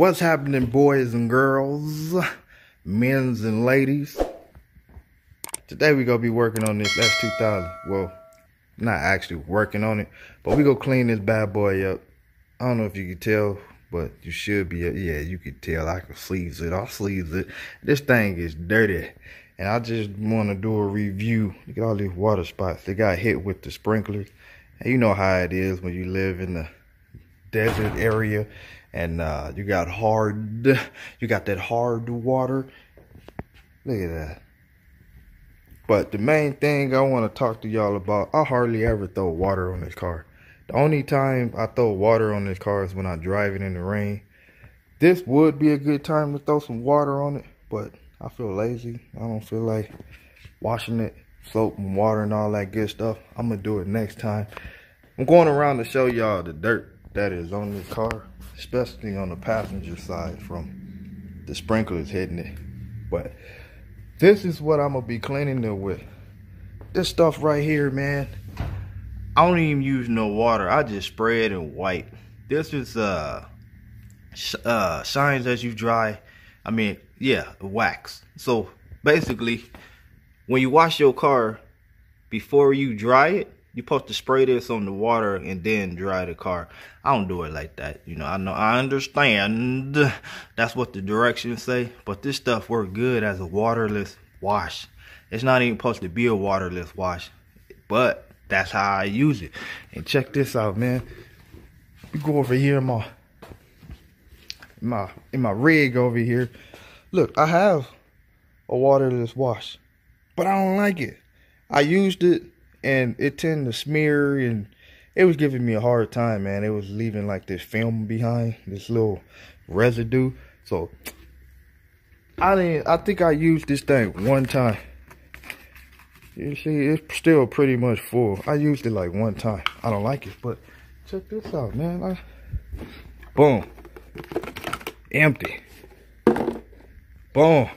What's happening, boys and girls, men's and ladies? Today we gonna be working on this S2000. Well, not actually working on it, but we gonna clean this bad boy up. I don't know if you can tell, but you should be. Yeah, you can tell. I can sleeves it. I'll sleeves it. This thing is dirty, and I just want to do a review. Look at all these water spots. They got hit with the sprinklers, and you know how it is when you live in the desert area. And you got that hard water. Look at that. But the main thing I want to talk to y'all about, I hardly ever throw water on this car. The only time I throw water on this car is when I drive it in the rain. This would be a good time to throw some water on it, but I feel lazy. I don't feel like washing it, soap and water and all that good stuff. I'm going to do it next time. I'm going around to show y'all the dirt that is on this car, especially on the passenger side from the sprinklers hitting it. But this is what I'm gonna be cleaning it with. This stuff right here, man, I don't even use no water. I just spray it and wipe. This is shines as you dry. I mean, yeah, wax. So basically, when you wash your car, before you dry it, you're supposed to spray this on the water and then dry the car. I don't do it like that. You know, I understand that's what the directions say, but this stuff works good as a waterless wash. It's not even supposed to be a waterless wash, but that's how I use it. And check this out, man. You go over here in my rig over here. Look, I have a waterless wash, but I don't like it. I used it and it tended to smear, and it was giving me a hard time, man. It was leaving like this film behind, this little residue. So I think I used this thing one time. You see, it's still pretty much full. I used it like one time. I don't like it, but check this out, man. Boom. Empty. Boom.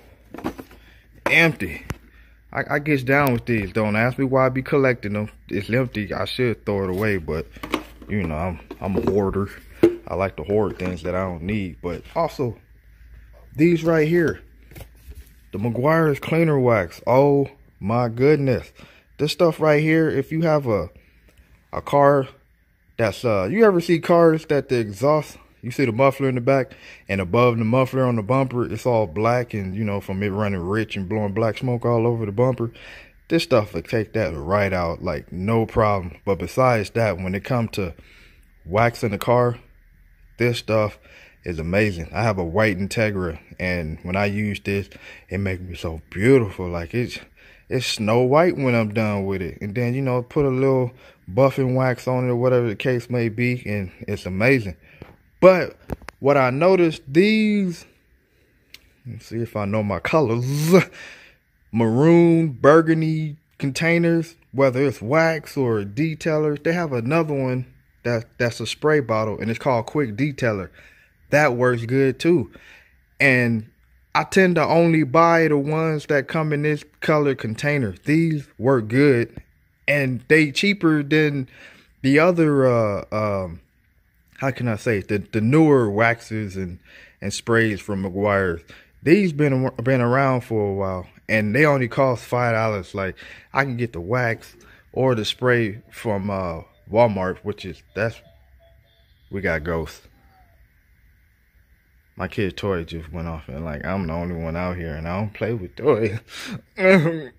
Empty. I gets down with these. Don't ask me why I be collecting them. It's empty. I should throw it away, but you know, I'm a hoarder. I like to hoard things that I don't need. But also, these right here, the Meguiar's cleaner wax. Oh my goodness, this stuff right here. If you have a car that's you ever see cars that the exhaust, you see the muffler in the back, and above the muffler on the bumper, it's all black, and you know, from it running rich and blowing black smoke all over the bumper. This stuff will take that right out, like no problem. But besides that, when it comes to waxing the car, this stuff is amazing. I have a white Integra, and when I use this, it makes me so beautiful. Like it's snow white when I'm done with it. And then, you know, put a little buffing wax on it or whatever the case may be, and it's amazing. But what I noticed, these, let's see if I know my colors, maroon, burgundy containers, whether it's wax or detailer, they have another one that's a spray bottle, and it's called Quick Detailer. That works good too. And I tend to only buy the ones that come in this color container. These work good, and they cheaper than the other how can I say it? The newer waxes and sprays from Meguiar's. These been around for a while, and they only cost $5. Like, I can get the wax or the spray from Walmart, which is, we got ghosts. My kid's toy just went off, and like, I'm the only one out here, and I don't play with toys.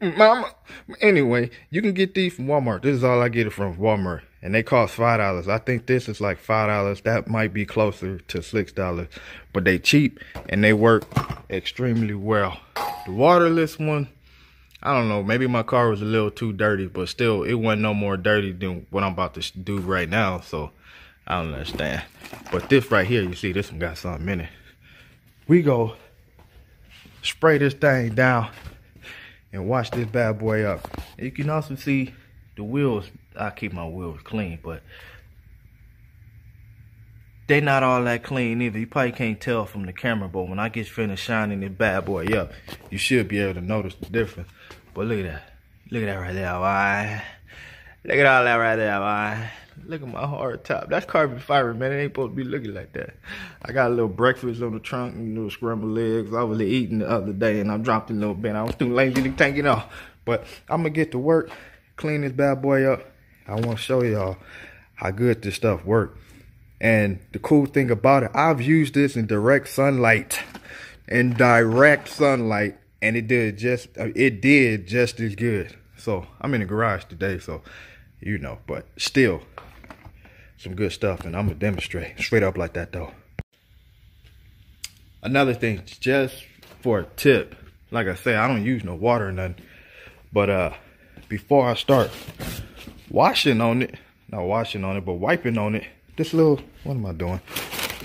Mama. Anyway, you can get these from Walmart. This is all I get it from Walmart, and they cost $5. I think this is like $5. That might be closer to $6, but they cheap and they work extremely well. The waterless one, I don't know, maybe my car was a little too dirty, but still, it wasn't no more dirty than what I'm about to do right now, so I don't understand. But this right here, you see, this one got something in it. We go spray this thing down and wash this bad boy up. You can also see the wheels. I keep my wheels clean, but they not all that clean either. You probably can't tell from the camera, but when I get finished shining this bad boy up, you should be able to notice the difference. But look at that. Look at that right there, boy. Look at all that right there, boy. Look at my hard top. That's carbon fiber, man. It ain't supposed to be looking like that. I got a little breakfast on the trunk and little scrambled eggs. I was eating the other day and I dropped it a little bit. I was too lazy to take it off. But I'm going to get to work, clean this bad boy up. I want to show y'all how good this stuff works. And the cool thing about it, I've used this in direct sunlight. And it did just as good. So I'm in the garage today, so you know, but still some good stuff, and I'm gonna demonstrate straight up like that though. Another thing, just for a tip, like I say, I don't use no water or nothing, but before I start washing on it, not washing on it, but wiping on it, this little, what am I doing?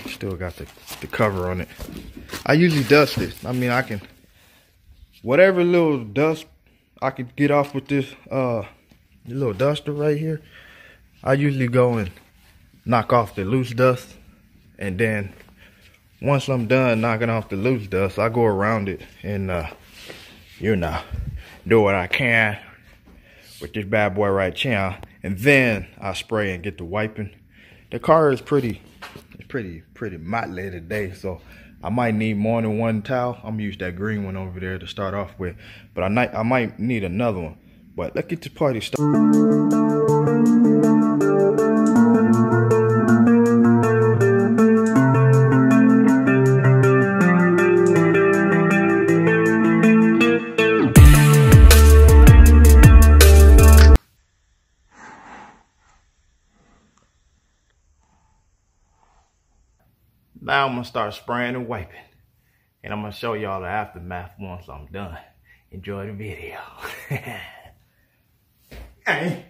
Still got the cover on it. I usually dust it. I mean, I can, whatever little dust I could get off with this little duster right here, I usually go and knock off the loose dust, and then once I'm done knocking off the loose dust, I go around it and you know, do what I can with this bad boy right here, and then I spray and get the wiping. The car is pretty motley today, so I might need more than one towel. I'm gonna use that green one over there to start off with, but I might need another one. But let's get this party started. Now I'm gonna start spraying and wiping, and I'm gonna show y'all the aftermath once I'm done. Enjoy the video. Hey.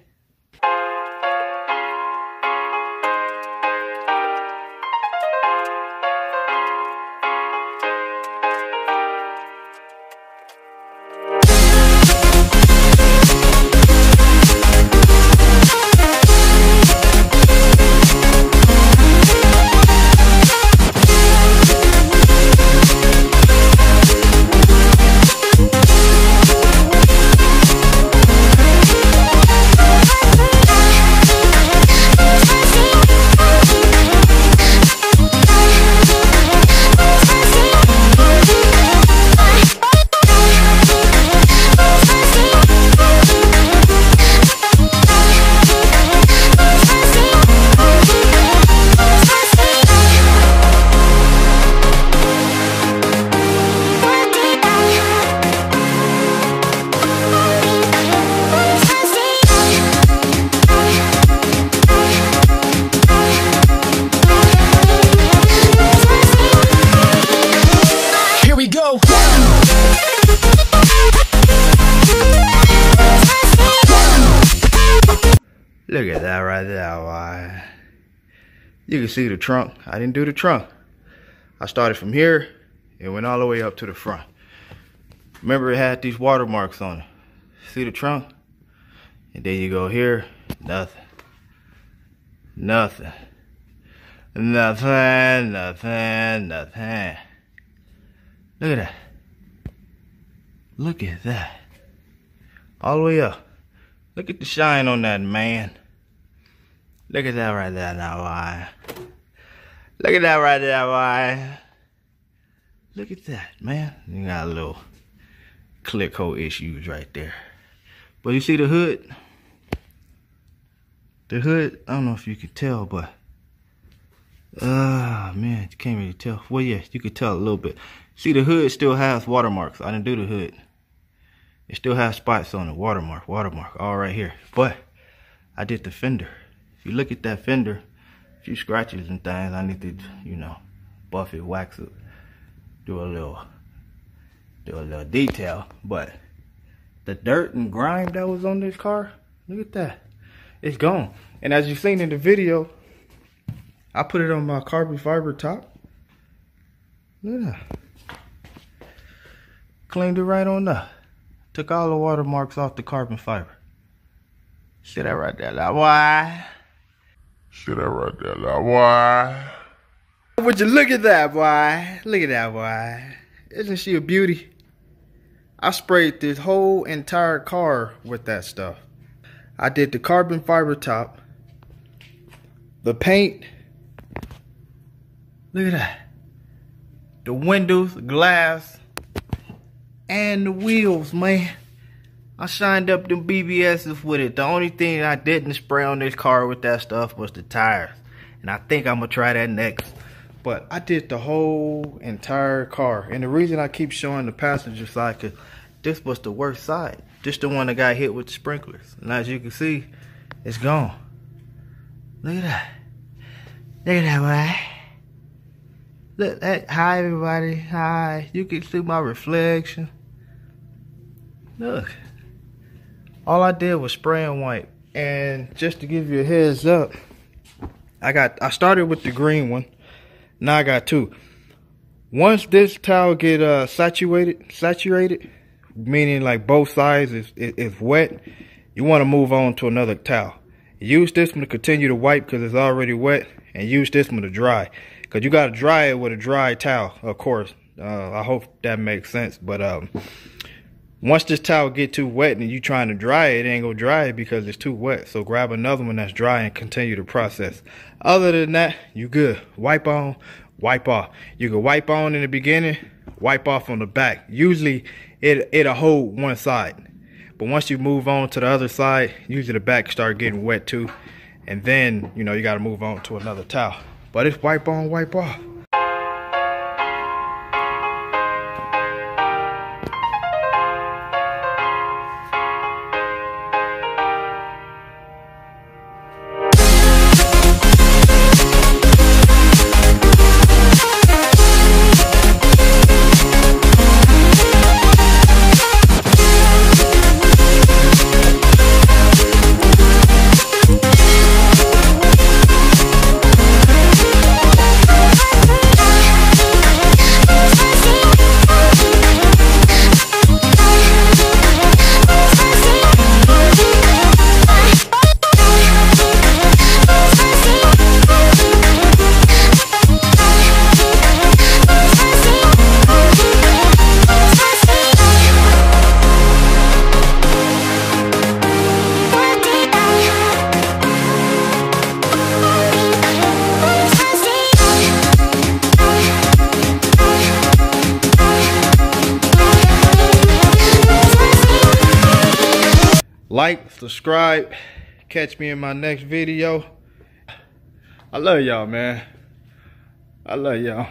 Look at that right there, boy. You can see the trunk. I didn't do the trunk. I started from here and went all the way up to the front. Remember, it had these watermarks on it. See the trunk? And then you go here, nothing. Nothing. Nothing, nothing, nothing. Look at that. Look at that. All the way up. Look at the shine on that, man. Look at that right there now, boy. Look at that right there, boy. Look at that, man. You got a little click hole issues right there. But you see the hood? The hood, I don't know if you can tell, but man, you can't really tell. Well, yeah, you could tell a little bit. See, the hood still has watermarks. I didn't do the hood. It still has spots on it. Watermark, all right here. But I did the fender. If you look at that fender, a few scratches and things, I need to, you know, buff it, wax it, do a little detail. But the dirt and grime that was on this car, look at that. It's gone. And as you've seen in the video, I put it on my carbon fiber top. Look at that. Cleaned it right on up. Took all the watermarks off the carbon fiber. See that right there, like, why? See that right there, like, why? Would you look at that, boy? Look at that, boy. Isn't she a beauty? I sprayed this whole entire car with that stuff. I did the carbon fiber top, The paint, look at that. The windows, the glass, and the wheels, man. I shined up them BBSs with it. The only thing I didn't spray on this car with that stuff was the tires. And I think I'm gonna try that next. But I did the whole entire car. And the reason I keep showing the passenger side, cause this was the worst side. This the one that got hit with the sprinklers. And as you can see, it's gone. Look at that. Look at that, boy. Look at, hi everybody, hi. You can see my reflection. Look. All I did was spray and wipe. And just to give you a heads up, I started with the green one. Now I got two. Once this towel get saturated, meaning like both sides is wet, you want to move on to another towel. Use this one to continue to wipe because it's already wet, and use this one to dry. Because you got to dry it with a dry towel, of course. I hope that makes sense. But once this towel get too wet and you trying to dry it, it ain't gonna dry it because it's too wet. So grab another one that's dry and continue the process. Other than that, you good. Wipe on, wipe off. You can wipe on in the beginning, wipe off on the back. Usually it'll hold one side. But once you move on to the other side, usually the back start getting wet too. And then, you know, you gotta move on to another towel. But it's wipe on, wipe off. Like, subscribe, catch me in my next video. I love y'all, man. I love y'all.